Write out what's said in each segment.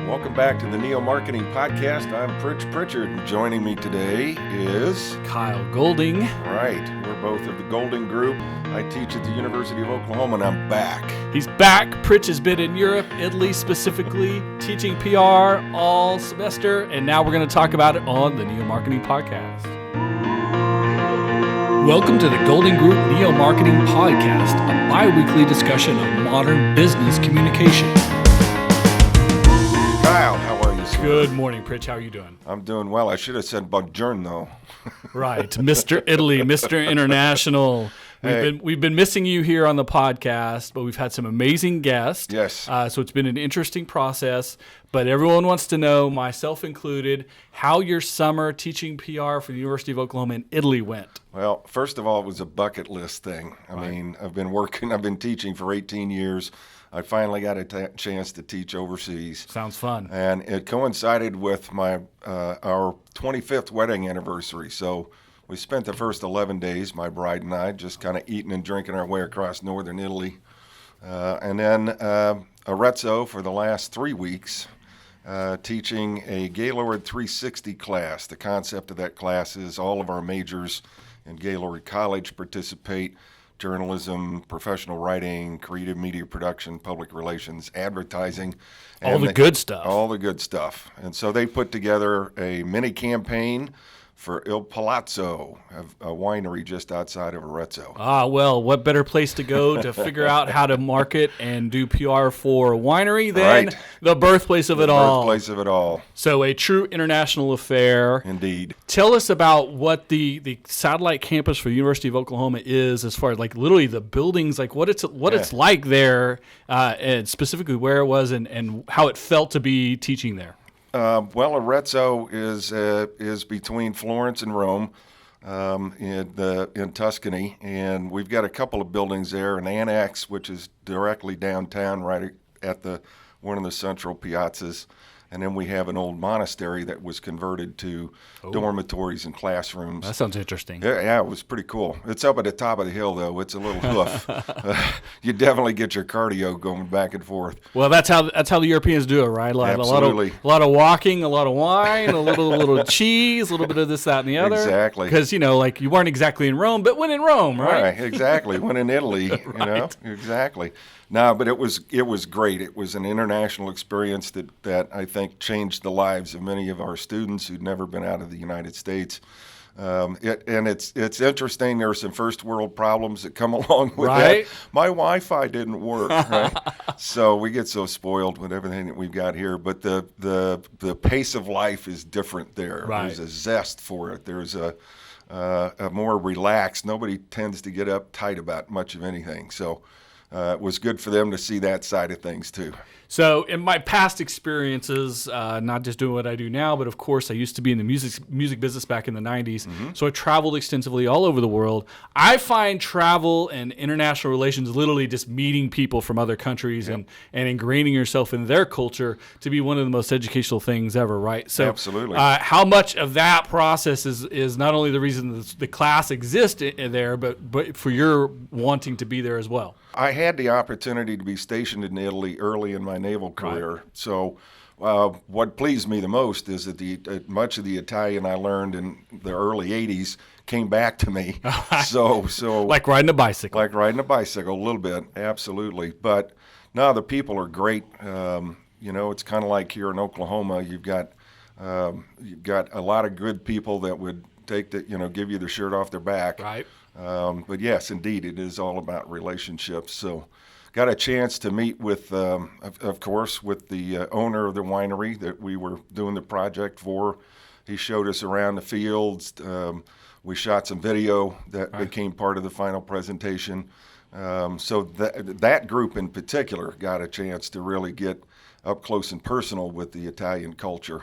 Welcome back to the Neo Marketing Podcast. I'm Pritch Pritchard, and joining me today is Kyle Golding. Right, we're both of the Golding Group. I teach at the University of Oklahoma, and I'm back. He's back. Pritch has been in Europe, Italy specifically, teaching PR all semester, and now we're going to talk about it on the Neo Marketing Podcast. Welcome to the Golding Group Neo Marketing Podcast, a bi-weekly discussion of modern business communication. Kyle, how are you, sir? Good morning, Pritch. How are you doing? I'm doing well. I should have said buongiorno. Right, Mr. Italy, Mr. International. We've been missing you here on the podcast, but we've had some amazing guests. Yes. So it's been an interesting process, but everyone wants to know, myself included, how your summer teaching PR for the University of Oklahoma in Italy went. Well, first of all, it was a bucket list thing. I mean, I've been teaching for 18 years. I finally got a chance to teach overseas. Sounds fun. And it coincided with our 25th wedding anniversary. So we spent the first 11 days, my bride and I, just kind of eating and drinking our way across northern Italy. And then Arezzo for the last 3 weeks, teaching a Gaylord 360 class. The concept of that class is all of our majors in Gaylord College participate: journalism, professional writing, creative media production, public relations, advertising. All the good stuff. All the good stuff. And so they put together a mini campaign for Il Palazzo, a winery just outside of Arezzo. Well, what better place to go to figure out how to market and do PR for a winery than the birthplace of it all. Birthplace of it all. So a true international affair. Indeed. Tell us about what the satellite campus for the University of Oklahoma is, as far as like literally the buildings, like what it's like there, and specifically where it was and how it felt to be teaching there. Well, Arezzo is between Florence and Rome, in Tuscany, and we've got a couple of buildings there. An annex, which is directly downtown, right at one of the central piazzas, and then we have an old monastery that was converted to dormitories and classrooms. That sounds interesting. Yeah, it was pretty cool. It's up at the top of the hill, though. It's a little hoof. You definitely get your cardio going back and forth. Well, that's how the Europeans do it, right? Absolutely. A lot of walking, a lot of wine, a little cheese, a little bit of this, that, and the other. Exactly. Because like you weren't exactly in Rome, but when in Rome, right? Right, exactly. When in Italy, Right. Exactly. No, but it was great. It was an international experience that I think changed the lives of many of our students who'd never been out of the United States. It's interesting. There are some first world problems that come along with that. My Wi-Fi didn't work, right? So we get so spoiled with everything that we've got here. But the pace of life is different there. Right. There's a zest for it. There's a more relaxed. Nobody tends to get uptight about much of anything. So it was good for them to see that side of things too. So in my past experiences, not just doing what I do now, but of course I used to be in the music business back in the 90s. Mm-hmm. So I traveled extensively all over the world. I find travel and international relations, literally just meeting people from other countries and ingraining yourself in their culture, to be one of the most educational things ever, right? So absolutely. How much of that process is not only the reason the class exists there, but for your wanting to be there as well? I had the opportunity to be stationed in Italy early in my naval career. Right. So what pleased me the most is that much of the Italian I learned in the early 80s came back to me. So like riding a bicycle. Like riding a bicycle, a little bit, absolutely. But no, the people are great. It's kind of like here in Oklahoma, you've got a lot of good people that would give you the shirt off their back. Right. But yes, indeed, it is all about relationships. So got a chance to meet with, of course, with the owner of the winery that we were doing the project for. He showed us around the fields. We shot some video that became part of the final presentation. So that group in particular got a chance to really get up close and personal with the Italian culture.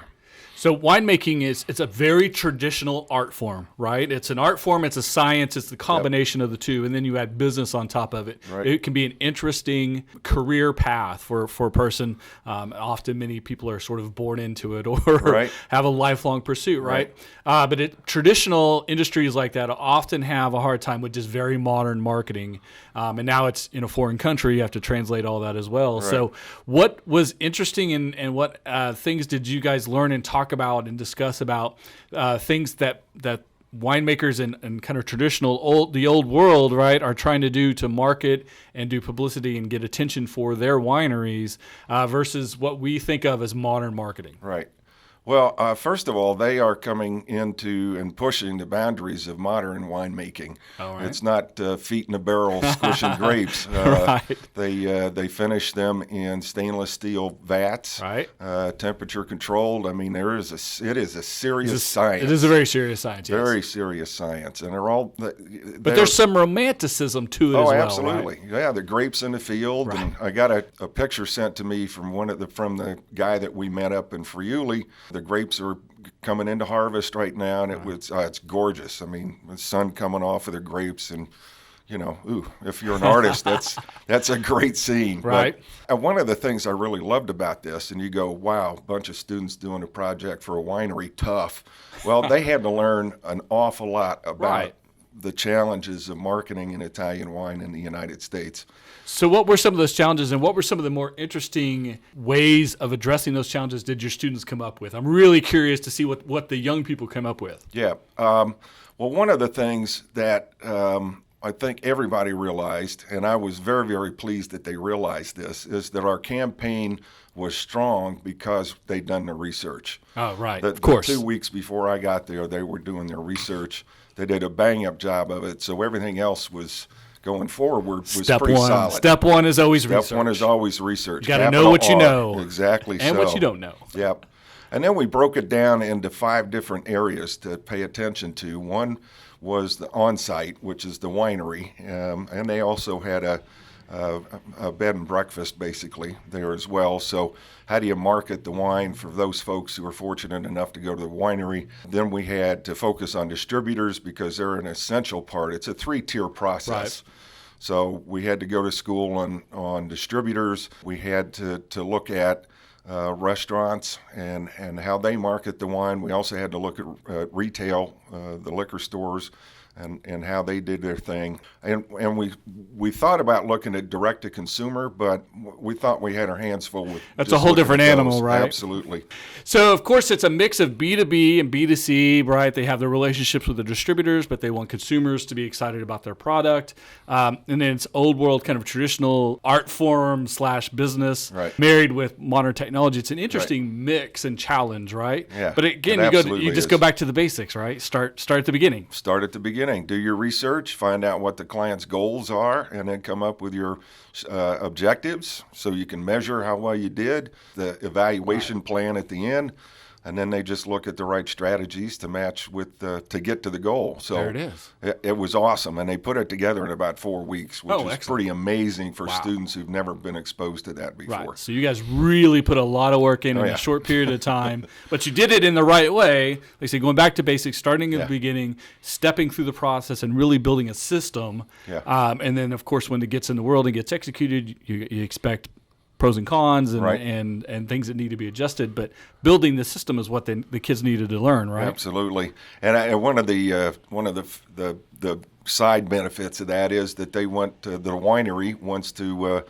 So winemaking it's a very traditional art form, right? It's an art form, it's a science, it's the combination of the two, and then you add business on top of it. Right. It can be an interesting career path for a person. Often many people are sort of born into it or Right. have a lifelong pursuit, right? But traditional industries like that often have a hard time with just very modern marketing. And now it's in a foreign country, you have to translate all that as well. Right. So what was interesting and what things did you guys learn and talk about and discuss about things that winemakers and kind of traditional the old world, right, are trying to do to market and do publicity and get attention for their wineries versus what we think of as modern marketing? Right. Well, first of all, they are coming into and pushing the boundaries of modern winemaking. All right. It's not feet in a barrel squishing grapes. Right. They finish them in stainless steel vats, Right. Temperature controlled. I mean, it is a serious science. It is a very serious science, yes. Very serious science, and they're all. But there's some romanticism to it as well. Absolutely. Right? Yeah, the grapes in the field, Right. and I got a picture sent to me from from the guy that we met up in Friuli. The grapes are coming into harvest right now, and it's gorgeous. I mean, the sun coming off of the grapes, and if you're an artist, that's a great scene. Right. But one of the things I really loved about this, and you go, wow, a bunch of students doing a project for a winery, tough. Well, they had to learn an awful lot about Right. the challenges of marketing an Italian wine in the United States. So what were some of those challenges, and what were some of the more interesting ways of addressing those challenges did your students come up with? I'm really curious to see what the young people come up with. Yeah. Well, one of the things that I think everybody realized, and I was very, very pleased that they realized this, is that our campaign was strong because they'd done the research. Oh, right. Of course. 2 weeks before I got there, they were doing their research. They did a bang-up job of it, so everything else was going forward was Step pretty one. solid. Step one is always Step research. one is always research. You got to Capital know what you R. know. Exactly. And what you don't know. Yep. And then we broke it down into 5 different areas to pay attention to. One was the on-site, which is the winery, and they also had a bed and breakfast basically there as well. So how do you market the wine for those folks who are fortunate enough to go to the winery? Then we had to focus on distributors because they're an essential part. It's a 3-tier process. Right. So we had to go to school on distributors. We had to look at restaurants and how they market the wine. We also had to look at retail, the liquor stores, and how they did their thing. And we thought about looking at direct to consumer, but we thought we had our hands full with That's just a whole looking different at animal, those. right? Absolutely. So, of course, it's a mix of B2B and B2C, right? They have their relationships with the distributors, but they want consumers to be excited about their product. And then it's old world kind of traditional art form / business Right. married with modern technology. It's an interesting mix and challenge, right? Yeah, But again, it you absolutely just is. go back to the basics, right? Start at the beginning. Start at the beginning. Do your research, find out what the client's goals are, and then come up with your objectives so you can measure how well you did, the evaluation plan at the end, and then they just look at the right strategies to match with to get to the goal. So There it is. It was awesome, and they put it together in about 4 weeks, which Oh, is excellent. pretty amazing for Wow. students who've never been exposed to that before. Right. So you guys really put a lot of work in Oh, yeah. a short period of time, but you did it in the right way. Like I say, going back to basics, starting at Yeah. the beginning, stepping through the process, and really building a system. Yeah. And then, of course, when it gets in the world and gets executed, you expect pros and cons and, Right. and things that need to be adjusted. But building the system is what the kids needed to learn, right? Absolutely, and one of the side benefits of that is that they want the winery wants to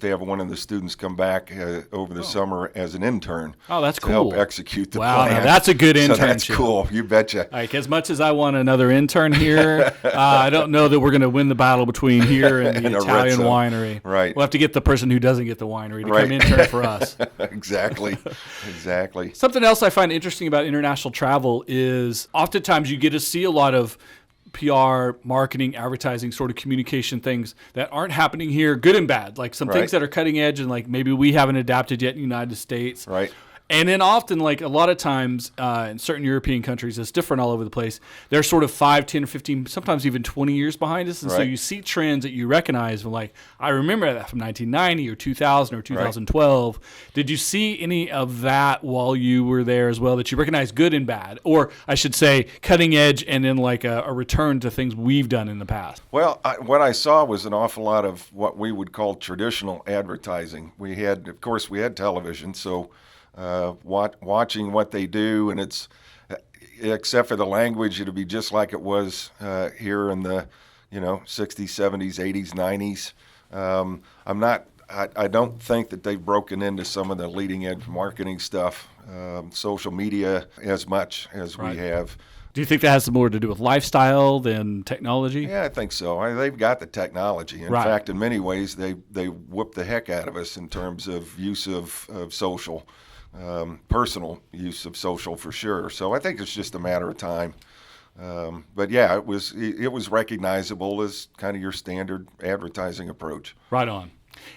have one of the students come back over the summer as an intern. Oh, that's to help cool. execute the Wow, plan. now that's a good So that's internship. cool. You betcha. Like, as much as I want another intern here, I don't know that we're going to win the battle between here and the And a red Italian zone. winery. Right. We'll have to get the person who doesn't get the winery to Right. come intern for us. Exactly. Something else I find interesting about international travel is oftentimes you get to see a lot of PR, marketing, advertising, sort of communication things that aren't happening here, good and bad. Like some Right. things that are cutting edge and like maybe we haven't adapted yet in the United States. Right. And then often, like a lot of times in certain European countries, it's different all over the place. They're sort of 5, 10, or 15, sometimes even 20 years behind us. And so Right. you see trends that you recognize. Like, I remember that from 1990 or 2000 or 2012. Did you see any of that while you were there as well that you recognize good and bad? Or I should say cutting edge and then like a return to things we've done in the past? Well, what I saw was an awful lot of what we would call traditional advertising. Of course, we had television, so watching what they do, and it's except for the language, it'll be just like it was here in the 60s, 70s, 80s, 90s. I don't think that they've broken into some of the leading edge marketing stuff, social media as much as we have. Do you think that has more to do with lifestyle than technology? Yeah, I think so. They've got the technology. In fact, in many ways, they whoop the heck out of us in terms of use of social, personal use of social for sure. So I think it's just a matter of time. But yeah, it was recognizable as kind of your standard advertising approach. Right on.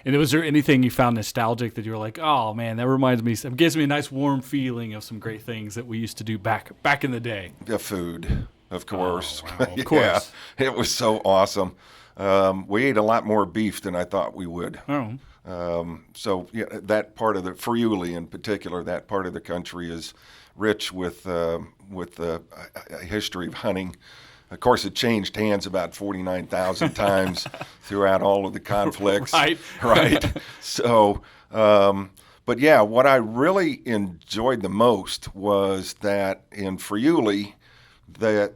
And was there anything you found nostalgic that you were like, oh man, that reminds me, it gives me a nice warm feeling of some great things that we used to do back in the day? The food, of course. Oh, wow, of course. It was so awesome. We ate a lot more beef than I thought we would. Oh. So yeah, that part of Friuli in particular, that part of the country is rich with a history of hunting. Of course, it changed hands about 49,000 times throughout all of the conflicts. Right. So, but yeah, what I really enjoyed the most was that in Friuli, that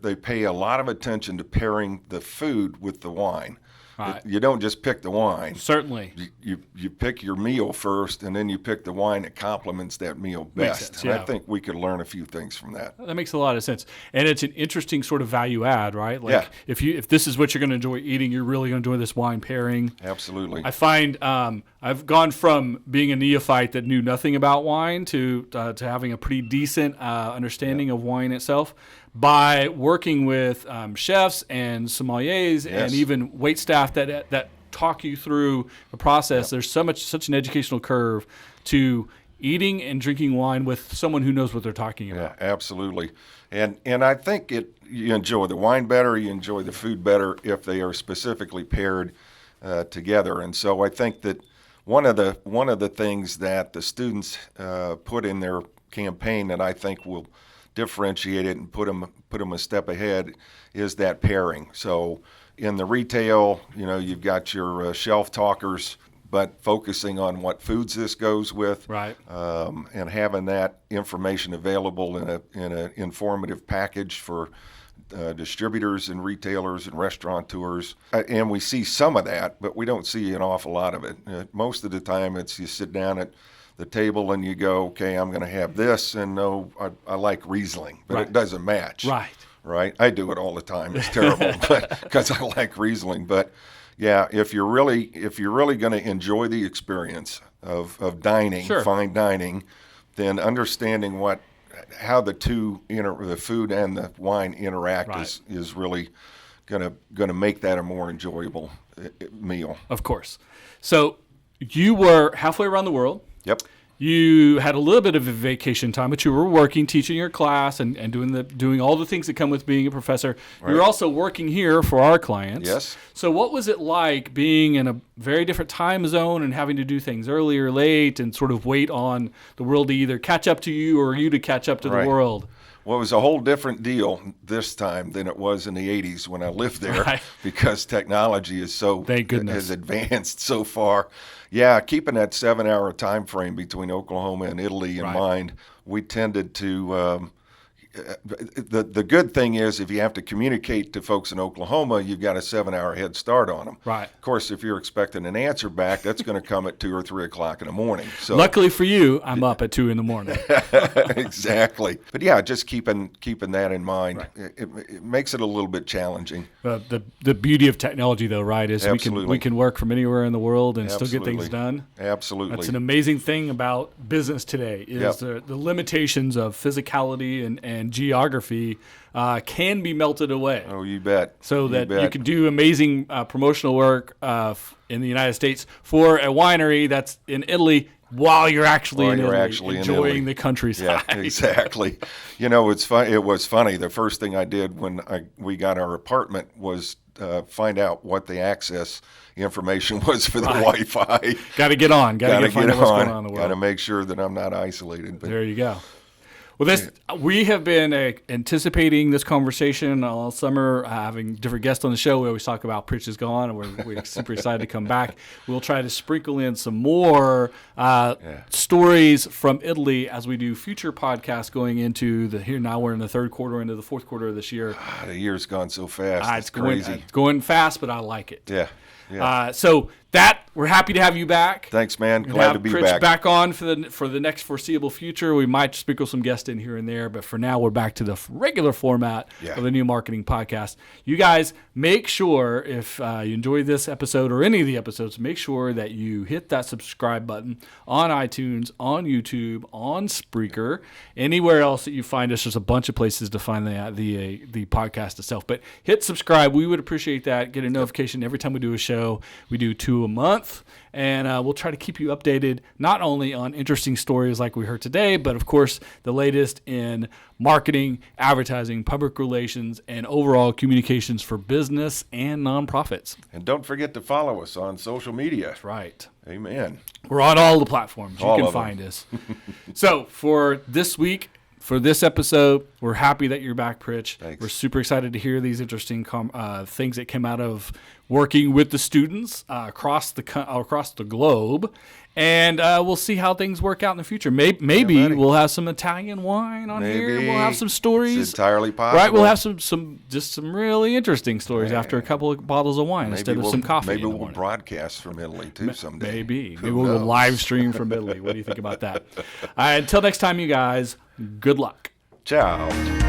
they pay a lot of attention to pairing the food with the wine. Right. You don't just pick the wine. Certainly. You pick your meal first, and then you pick the wine that complements that meal best. Makes sense, and yeah. I think we could learn a few things from that. That makes a lot of sense. And it's an interesting sort of value add, right? Like Yeah. if this is what you're going to enjoy eating, you're really going to enjoy this wine pairing. Absolutely. I find I've gone from being a neophyte that knew nothing about wine to having a pretty decent understanding of wine itself by working with chefs and sommeliers and even wait staff that talk you through the process. There's such an educational curve to eating and drinking wine with someone who knows what they're talking about. Yeah, absolutely. And I think you enjoy the wine better, you enjoy the food better if they are specifically paired together. And so I think that one of the things that the students put in their campaign that I think will differentiate it and put them a step ahead is that pairing. So in the retail, you've got your shelf talkers, but focusing on what foods this goes with, Right. And having that information available in an informative package for distributors and retailers and restaurateurs. And we see some of that, but we don't see an awful lot of it. Most of the time, it's you sit down at the table and you go, okay, I'm going to have this, and no, I like Riesling, but Right. it doesn't match. Right. I do it all the time. It's terrible, but because I like Riesling. But yeah, if you're really going to enjoy the experience of dining, Sure. fine dining, then understanding how the two the food and the wine interact Right. is really going to make that a more enjoyable meal. Of course. So you were halfway around the world. Yep. You had a little bit of a vacation time, but you were working, teaching your class, and doing all the things that come with being a professor. Right. You were also working here for our clients. Yes. So what was it like being in a very different time zone and having to do things early or late and sort of wait on the world to either catch up to you or you to catch up to Right. the world? Well, it was a whole different deal this time than it was in the 80s when I lived there, Right. because technology is Thank goodness. has advanced so far. Yeah, keeping that 7-hour time frame between Oklahoma and Italy in Right. mind, we tended to the good thing is if you have to communicate to folks in Oklahoma, you've got a 7-hour head start on them. Right. Of course, if you're expecting an answer back, that's going to come at 2 or 3 o'clock in the morning. So Luckily for you, I'm up at 2 a.m. exactly. But yeah, just keeping that in mind, it makes it a little bit challenging. The beauty of technology, though, right, is Absolutely. we can work from anywhere in the world and still get Absolutely. things done. Absolutely. That's an amazing thing about business today is Yep. the limitations of physicality and geography can be melted away. Oh, you bet. So that you bet. can do amazing promotional work in the United States for a winery that's in Italy while you're actually in Italy, in enjoying Italy. the countryside. Yeah, exactly. You know, it's fun. It was funny. The first thing I did when we got our apartment was find out what the access information was for the Wi-Fi. Got to get on. Got to find out what's going on in the world. Got to make sure that I'm not isolated. But there you go. Well, we have been anticipating this conversation all summer, having different guests on the show. We always talk about Pritch is gone, and we're super excited to come back. We'll try to sprinkle in some more stories from Italy as we do future podcasts going into here. Now we're in the third quarter, into the fourth quarter of this year. The year's gone so fast. It's crazy. It's going fast, but I like it. Yeah. Yeah. So we're happy to have you back. Thanks, man. Glad to be Pritch back on for the next foreseeable future. We might sprinkle some guests in here and there, but for now we're back to the regular format of the New Marketing Podcast. You guys, make sure if you enjoy this episode or any of the episodes, make sure that you hit that subscribe button on iTunes, on YouTube, on Spreaker, anywhere else that you find us. There's a bunch of places to find the podcast itself, but hit subscribe. We would appreciate that. Get a notification every time we do a show. We do 2 a month, and we'll try to keep you updated not only on interesting stories like we heard today, but of course the latest in marketing, advertising, public relations, and overall communications for business and nonprofits. And don't forget to follow us on social media. That's right. Amen. We're on all the platforms. You All can of them. find us. So for this week, for this episode, we're happy that you're back, Pritch. Thanks. We're super excited to hear these interesting things that came out of working with the students across the globe, and we'll see how things work out in the future. Maybe we'll have some Italian wine on here. We'll have some stories. It's entirely possible. Right, we'll have some really interesting stories after a couple of bottles of wine instead of some coffee. Maybe in the we'll morning. broadcast from Italy too someday. Maybe Who we'll knows? live stream from Italy. What do you think about that? Until next time, you guys. Good luck. Ciao.